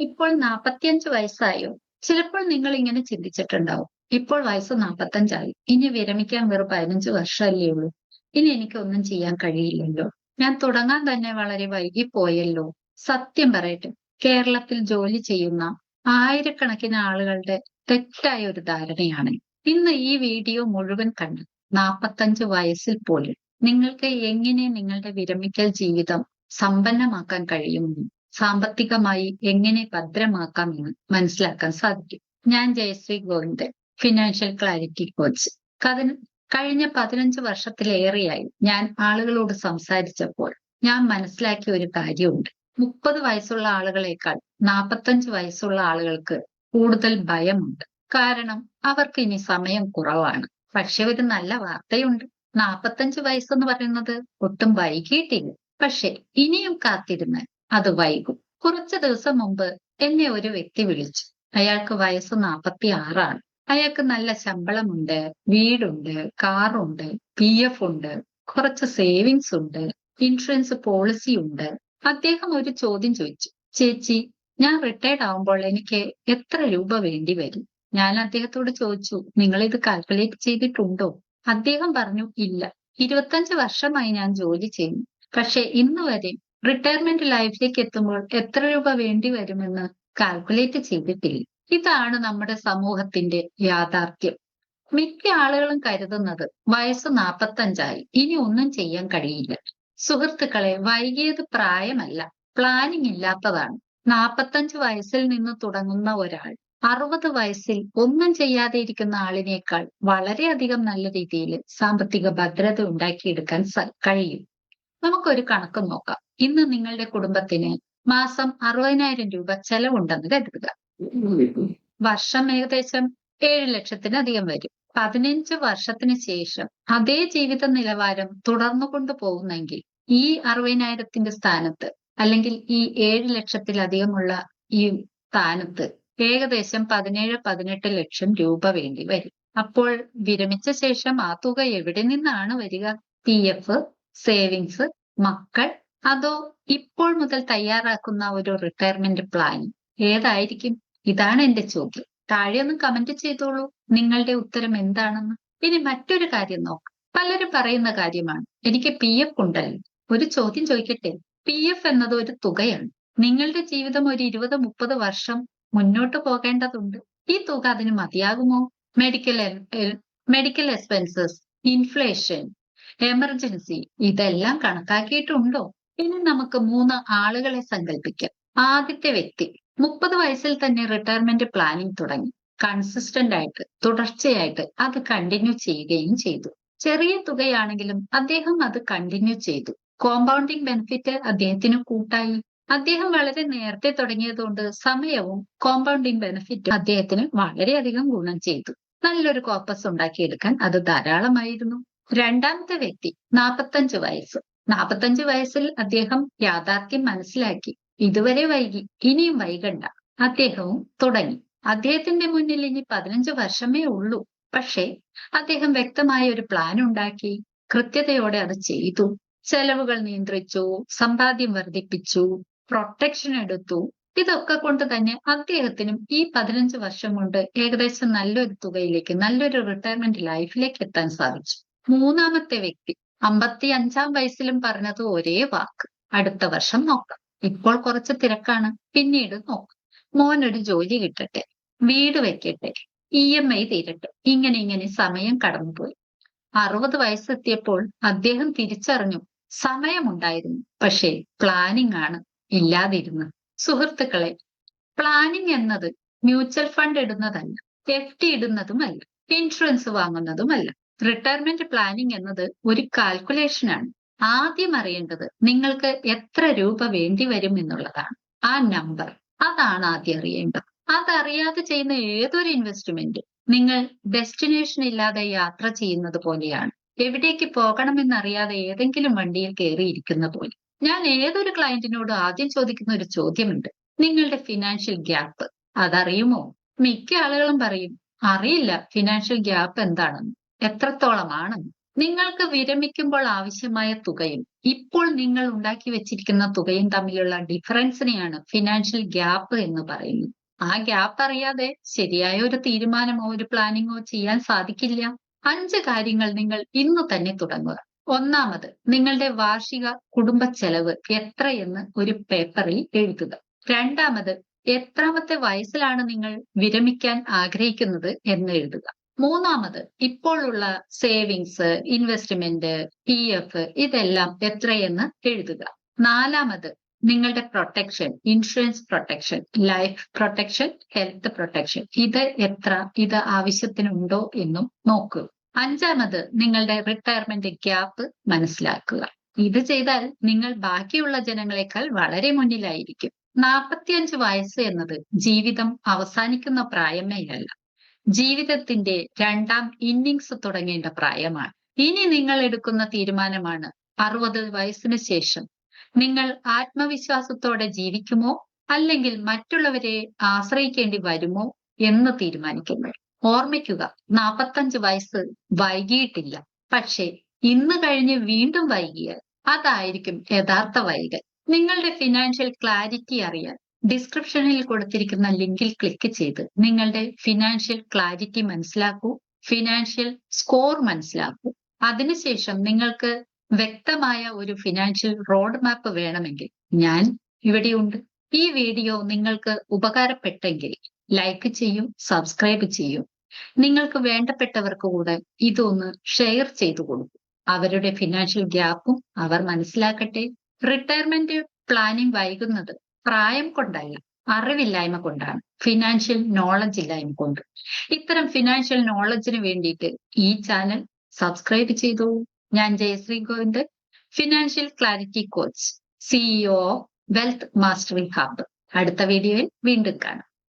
ഇപ്പോൾ 45 വയസ്സായോ? ചിലപ്പോൾ നിങ്ങൾ ഇങ്ങനെ ചിന്തിച്ചിട്ടുണ്ടാവും. ഇപ്പോൾ വയസ്സ് 45 ഇനി വിരമിക്കാൻ വെറും 15 വർഷമല്ലേ ഉള്ളൂ. ഇനി എനിക്കൊന്നും ചെയ്യാൻ കഴിയില്ലല്ലോ. ഞാൻ തുടങ്ങാൻ തന്നെ വളരെ വൈകിപ്പോയല്ലോ. സത്യം പറയട്ടെ, കേരളത്തിൽ ജോലി ചെയ്യുന്ന ആയിരക്കണക്കിന് ആളുകളുടെ തെറ്റായ ഒരു ധാരണയാണ്. ഇന്ന് ഈ വീഡിയോ മുഴുവൻ കണ്ട് 45 വയസ്സിൽ പോലും നിങ്ങൾക്ക് എങ്ങനെ നിങ്ങളുടെ വിരമിക്കൽ ജീവിതം സമ്പന്നമാക്കാൻ കഴിയുമെന്നും സാമ്പത്തികമായി എങ്ങനെ ഭദ്രമാക്കാമെന്ന് മനസ്സിലാക്കാൻ സാധിക്കും. ഞാൻ Jayashree Govindan, financial clarity coach. കഥ- കഴിഞ്ഞ 15 വർഷത്തിലേറെയായി ഞാൻ ആളുകളോട് സംസാരിച്ചപ്പോൾ ഞാൻ മനസ്സിലാക്കിയ ഒരു കാര്യമുണ്ട്. 30 വയസ്സുള്ള ആളുകളെക്കാൾ 45 വയസ്സുള്ള ആളുകൾക്ക് കൂടുതൽ ഭയമുണ്ട്. കാരണം അവർക്ക് ഇനി സമയം കുറവാണ്. പക്ഷെ ഒരു നല്ല വാർത്തയുണ്ട്. 45 വയസ്സെന്ന് പറയുന്നത് ഒട്ടും വൈകിയിട്ടില്ല. പക്ഷെ ഇനിയും കാത്തിരുന്നാൽ അത് വൈകും. കുറച്ചു ദിവസം മുമ്പ് എന്നെ ഒരു വ്യക്തി വിളിച്ചു. അയാൾക്ക് വയസ്സ് 46. അയാൾക്ക് നല്ല ശമ്പളമുണ്ട്, വീടുണ്ട്, കാറുണ്ട്, PF ഉണ്ട്, കുറച്ച് സേവിങ്സ് ഉണ്ട്, ഇൻഷുറൻസ് പോളിസി ഉണ്ട്. അദ്ദേഹം ഒരു ചോദ്യം ചോദിച്ചു. ചേച്ചി, ഞാൻ റിട്ടയർഡ് ആവുമ്പോൾ എനിക്ക് എത്ര രൂപ വേണ്ടി വരും? ഞാൻ അദ്ദേഹത്തോട് ചോദിച്ചു, നിങ്ങൾ ഇത് കാൽക്കുലേറ്റ് ചെയ്തിട്ടുണ്ടോ? അദ്ദേഹം പറഞ്ഞു, ഇല്ല. 25 വർഷമായി ഞാൻ ജോലി ചെയ്യുന്നു. പക്ഷെ ഇന്ന് വരെ റിട്ടയർമെന്റ് ലൈഫിലേക്ക് എത്തുമ്പോൾ എത്ര രൂപ വേണ്ടി വരുമെന്ന് കാൽക്കുലേറ്റ് ചെയ്തിട്ടില്ല. ഇതാണ് നമ്മുടെ സമൂഹത്തിന്റെ യാഥാർത്ഥ്യം. മിക്ക ആളുകളും കരുതുന്നത് വയസ്സ് 45 ഇനി ഒന്നും ചെയ്യാൻ കഴിയില്ല. സുഹൃത്തുക്കളെ, വൈകിയത് പ്രായമല്ല, പ്ലാനിങ് ഇല്ലാത്തതാണ്. 45 വയസ്സിൽ നിന്ന് തുടങ്ങുന്ന ഒരാൾ 60 വയസ്സിൽ ഒന്നും ചെയ്യാതെ ഇരിക്കുന്ന ആളിനേക്കാൾ വളരെയധികം നല്ല രീതിയിൽ സാമ്പത്തിക ഭദ്രത ഉണ്ടാക്കിയെടുക്കാൻ കഴിയും. നമുക്കൊരു കണക്ക് നോക്കാം. ഇന്ന് നിങ്ങളുടെ കുടുംബത്തിന് മാസം 60,000 രൂപ ചെലവുണ്ടെന്ന് കരുതുക. വർഷം ഏകദേശം 7 ലക്ഷത്തിലധികം വരും. 15 വർഷത്തിന് ശേഷം അതേ ജീവിത നിലവാരം തുടർന്നു കൊണ്ടുപോകുന്നെങ്കിൽ ഈ 60,000ത്തിന്റെ സ്ഥാനത്ത്, അല്ലെങ്കിൽ ഈ 7 ലക്ഷത്തിലധികമുള്ള ഈ സ്ഥാനത്ത് ഏകദേശം 17-18 ലക്ഷം രൂപ വേണ്ടി വരും. അപ്പോൾ വിരമിച്ച ശേഷം ആ തുക എവിടെ നിന്നാണ് വരിക? PF, സേവിങ്സ്, മക്കൾ, അതോ ഇപ്പോൾ മുതൽ തയ്യാറാക്കുന്ന ഒരു റിട്ടയർമെന്റ് പ്ലാൻ? ഏതായിരിക്കും? ഇതാണ് എന്റെ ചോദ്യം. താഴെ ഒന്ന് കമന്റ് ചെയ്തോളൂ നിങ്ങളുടെ ഉത്തരം എന്താണെന്ന്. ഇനി മറ്റൊരു കാര്യം നോക്കാം. പലരും പറയുന്ന കാര്യമാണ്, എനിക്ക് PF ഉണ്ടല്ലോ. ഒരു ചോദ്യം ചോദിക്കട്ടെ? PF എന്നത് ഒരു തുകയാണ്. നിങ്ങളുടെ ജീവിതം ഒരു 20-30 വർഷം മുന്നോട്ട് പോകേണ്ടതുണ്ട്. ഈ തുക അതിന് മതിയാകുമോ? Medical medical expenses, inflation, emergency, ഇതെല്ലാം കണക്കാക്കിയിട്ടുണ്ടോ? ഇനി നമുക്ക് 3 ആളുകളെ സങ്കല്പിക്കാം. ആദ്യത്തെ വ്യക്തി 30 വയസ്സിൽ തന്നെ റിട്ടയർമെന്റ് പ്ലാനിംഗ് തുടങ്ങി. കൺസിസ്റ്റന്റ് ആയിട്ട്, തുടർച്ചയായിട്ട് അത് കണ്ടിന്യൂ ചെയ്യുകയും ചെയ്തു. ചെറിയ തുകയാണെങ്കിലും അദ്ദേഹം അത് കണ്ടിന്യൂ ചെയ്തു. കോമ്പൗണ്ടിങ് ബെനിഫിറ്റ് അദ്ദേഹത്തിന് കൂട്ടായി. അദ്ദേഹം വളരെ നേരത്തെ തുടങ്ങിയതുകൊണ്ട് സമയവും കോമ്പൗണ്ടിങ് ബെനിഫിറ്റും അദ്ദേഹത്തിന് വളരെയധികം ഗുണം ചെയ്തു. നല്ലൊരു കോർപ്പസ് ഉണ്ടാക്കിയെടുക്കാൻ അത് ധാരാളമായിരുന്നു. രണ്ടാമത്തെ വ്യക്തി 45 വയസ്സ്. 45 വയസ്സിൽ അദ്ദേഹം യാഥാർത്ഥ്യം മനസ്സിലാക്കി. ഇതുവരെ വൈകി, ഇനിയും വൈകണ്ട. അദ്ദേഹവും തുടങ്ങി. അദ്ദേഹത്തിന്റെ മുന്നിൽ ഇനി 15 വർഷമേ ഉള്ളൂ. പക്ഷേ അദ്ദേഹം വ്യക്തമായ ഒരു പ്ലാൻ ഉണ്ടാക്കി. കൃത്യതയോടെ അത് ചെയ്തു. ചെലവുകൾ നിയന്ത്രിച്ചു, സമ്പാദ്യം വർദ്ധിപ്പിച്ചു, പ്രൊട്ടക്ഷൻ എടുത്തു. ഇതൊക്കെ കൊണ്ട് തന്നെ അദ്ദേഹത്തിനും ഈ 15 വർഷം കൊണ്ട് ഏകദേശം നല്ലൊരു തുകയിലേക്ക്, നല്ലൊരു റിട്ടയർമെന്റ് ലൈഫിലേക്ക് എത്താൻ സാധിച്ചു. മൂന്നാമത്തെ വ്യക്തി 55 വയസ്സിലും പറഞ്ഞത് ഒരേ വാക്ക്, അടുത്ത വർഷം നോക്കാം. ഇപ്പോൾ കുറച്ച് തിരക്കാണ്, പിന്നീട് നോക്കാം. മോനൊരു ജോലി കിട്ടട്ടെ, വീട് വെക്കട്ടെ, EMI തീരട്ടെ. ഇങ്ങനെ സമയം കടന്നുപോയി. 60 വയസ്സെത്തിയപ്പോൾ അദ്ദേഹം തിരിച്ചറിഞ്ഞു, സമയമുണ്ടായിരുന്നു, പക്ഷേ പ്ലാനിംഗ് ആണ് ഇല്ലാതിരുന്നത്. സുഹൃത്തുക്കളെ, പ്ലാനിംഗ് എന്നത് മ്യൂച്വൽ ഫണ്ട് ഇടുന്നതല്ല, FD ഇടുന്നതുമല്ല, ഇൻഷുറൻസ് വാങ്ങുന്നതുമല്ല. റിട്ടയർമെന്റ് പ്ലാനിംഗ് എന്നത് ഒരു കാൽക്കുലേഷനാണ്. ആദ്യം അറിയേണ്ടത് നിങ്ങൾക്ക് എത്ര രൂപ വേണ്ടി വരും എന്നുള്ളതാണ്. ആ നമ്പർ, അതാണ് ആദ്യം അറിയേണ്ടത്. അതറിയാതെ ചെയ്യുന്ന ഏതൊരു ഇൻവെസ്റ്റ്മെന്റ് നിങ്ങൾ ഡെസ്റ്റിനേഷൻ ഇല്ലാതെ യാത്ര ചെയ്യുന്നത് പോലെയാണ്. എവിടേക്ക് പോകണമെന്നറിയാതെ ഏതെങ്കിലും വണ്ടിയിൽ കയറിയിരിക്കുന്ന പോലെ. ഞാൻ ഏതൊരു ക്ലയന്റിനോടും ആദ്യം ചോദിക്കുന്ന ഒരു ചോദ്യമുണ്ട്, നിങ്ങളുടെ ഫിനാൻഷ്യൽ ഗ്യാപ്പ് അതറിയുമോ? മിക്ക ആളുകളും പറയും, അറിയില്ല ഫിനാൻഷ്യൽ ഗ്യാപ്പ് എന്താണെന്ന്, എത്രത്തോളമാണെന്ന്. നിങ്ങൾക്ക് വിരമിക്കുമ്പോൾ ആവശ്യമായ തുകയും ഇപ്പോൾ നിങ്ങൾ ഉണ്ടാക്കി വെച്ചിരിക്കുന്ന തുകയും തമ്മിലുള്ള ഡിഫറൻസിനെയാണ് ഫിനാൻഷ്യൽ ഗ്യാപ്പ് എന്ന് പറയുന്നത്. ആ ഗ്യാപ്പ് അറിയാതെ ശരിയായ ഒരു തീരുമാനമോ ഒരു പ്ലാനിങ്ങോ ചെയ്യാൻ സാധിക്കില്ല. 5 കാര്യങ്ങൾ നിങ്ങൾ ഇന്ന് തന്നെ തുടങ്ങുക. ഒന്നാമത്, നിങ്ങളുടെ വാർഷിക കുടുംബ ചെലവ് എത്രയെന്ന് ഒരു പേപ്പറിൽ എഴുതുക. രണ്ടാമത്, എത്രാമത്തെ വയസ്സിലാണ് നിങ്ങൾ വിരമിക്കാൻ ആഗ്രഹിക്കുന്നത് എന്ന് എഴുതുക. മൂന്നാമത്, ഇപ്പോഴുള്ള സേവിങ്സ്, ഇൻവെസ്റ്റ്മെന്റ്, PF ഇതെല്ലാം എത്രയെന്ന് എഴുതുക. നാലാമത്, നിങ്ങളുടെ protection, insurance protection, life protection, health protection ഇത് എത്ര, ഇത് ആവശ്യത്തിനുണ്ടോ എന്നും നോക്കുക. അഞ്ചാമത്, നിങ്ങളുടെ റിട്ടയർമെന്റ് ഗ്യാപ്പ് മനസ്സിലാക്കുക. ഇത് ചെയ്താൽ നിങ്ങൾ ബാക്കിയുള്ള ജനങ്ങളെക്കാൾ വളരെ മുന്നിലായിരിക്കും. 45 വയസ്സ് എന്നത് ജീവിതം അവസാനിക്കുന്ന പ്രായമേ അല്ല, ജീവിതത്തിന്റെ രണ്ടാം ഇന്നിങ്സ് തുടങ്ങേണ്ട പ്രായമാണ്. ഇനി നിങ്ങൾ എടുക്കുന്ന തീരുമാനമാണ് 60 വയസ്സിന് ശേഷം നിങ്ങൾ ആത്മവിശ്വാസത്തോടെ ജീവിക്കുമോ അല്ലെങ്കിൽ മറ്റുള്ളവരെ ആശ്രയിക്കേണ്ടി വരുമോ എന്ന് തീരുമാനിക്കുന്നത്. ഓർമ്മിക്കുക, 45 വയസ്സ് വൈകിയിട്ടില്ല. പക്ഷേ ഇന്ന് കഴിഞ്ഞ് വീണ്ടും വൈകിയാൽ അതായിരിക്കും യഥാർത്ഥ വൈകൽ. നിങ്ങളുടെ ഫിനാൻഷ്യൽ ക്ലാരിറ്റി അറിയാൻ ഡിസ്ക്രിപ്ഷനിൽ കൊടുത്തിരിക്കുന്ന ലിങ്കിൽ ക്ലിക്ക് ചെയ്ത് നിങ്ങളുടെ ഫിനാൻഷ്യൽ ക്ലാരിറ്റി മനസ്സിലാക്കൂ, ഫിനാൻഷ്യൽ സ്കോർ മനസ്സിലാക്കൂ. അതിനുശേഷം നിങ്ങൾക്ക് വ്യക്തമായ ഒരു ഫിനാൻഷ്യൽ റോഡ് മാപ്പ് വേണമെങ്കിൽ ഞാൻ ഇവിടെയുണ്ട്. ഈ വീഡിയോ നിങ്ങൾക്ക് ഉപകാരപ്പെട്ടെങ്കിൽ ലൈക്ക് ചെയ്യൂ, സബ്സ്ക്രൈബ് ചെയ്യൂ. നിങ്ങൾക്ക് വേണ്ടപ്പെട്ടവർക്ക് കൂടെ ഇതൊന്ന് ഷെയർ ചെയ്തു കൊടുക്കൂ. അവരുടെ ഫിനാൻഷ്യൽ ഗ്യാപ്പും അവർ മനസ്സിലാക്കട്ടെ. റിട്ടയർമെന്റ് പ്ലാനിംഗ് വൈകുന്നത് പ്രായം കൊണ്ടല്ല, അറിവില്ലായ്മ കൊണ്ടാണ്, ഫിനാൻഷ്യൽ നോളജ് ഇല്ലായ്മ കൊണ്ട്. ഇത്തരം ഫിനാൻഷ്യൽ നോളജിന് വേണ്ടിയിട്ട് ഈ ചാനൽ സബ്സ്ക്രൈബ് ചെയ്തോളൂ. ഞാൻ Jayashree Govindan, financial clarity coach, CEO of wealth mastery hub. അടുത്ത വീഡിയോയിൽ വീണ്ടും കാണാം.